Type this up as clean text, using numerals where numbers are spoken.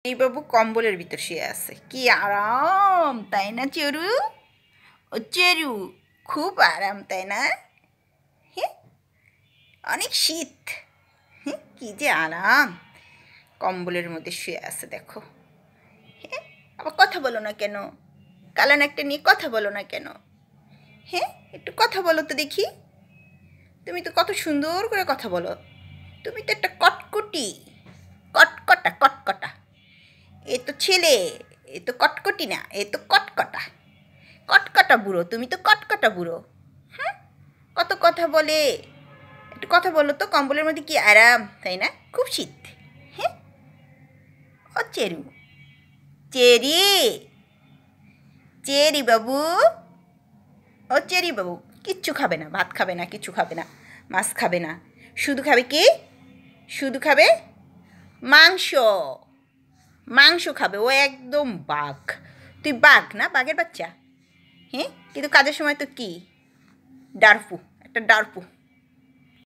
এই বাবু কম্বলের ভিতর শুয়ে আছে, কি আরাম তাই না চেরু? ও চেরু, খুব আরাম তাই না? হ্যাঁ, অনেক শীত। হ্যাঁ, কি যে আরাম কম্বলের মধ্যে শুয়ে আছে দেখো। হ্যাঁ, আবার কথা বলো না কেন? কালান একটা নিয়ে কথা বলো না কেন? হ্যাঁ, একটু কথা বলো তো দেখি। তুমি তো কত সুন্দর করে কথা বলো। তুমি তো একটা কটকটি, কটকটা কটকটা। এ তো ছেলে, এ তো কটকটি না, এ তো কটকটা। কটকটা বুড়ো, তুমি তো কটকটা বুড়ো। হ্যাঁ, কত কথা বলে। একটু কথা বলো তো, কম্বলের মধ্যে কি আরাম তাই না? খুব শীত। হ্যাঁ, ও চেরু, চেরি, চেরি বাবু, ও চেরি বাবু কিচ্ছু খাবে না, ভাত খাবে না, কিছু খাবে না, মাছ খাবে না, শুধু খাবে কি? শুধু খাবে মাংস। মাংস খাবে, ও একদম বাঘ। তুই বাঘ না, বাঘের বাচ্চা? হ্যাঁ, কিন্তু কাজের সময় তো কি ডারপু, একটা ডারপু।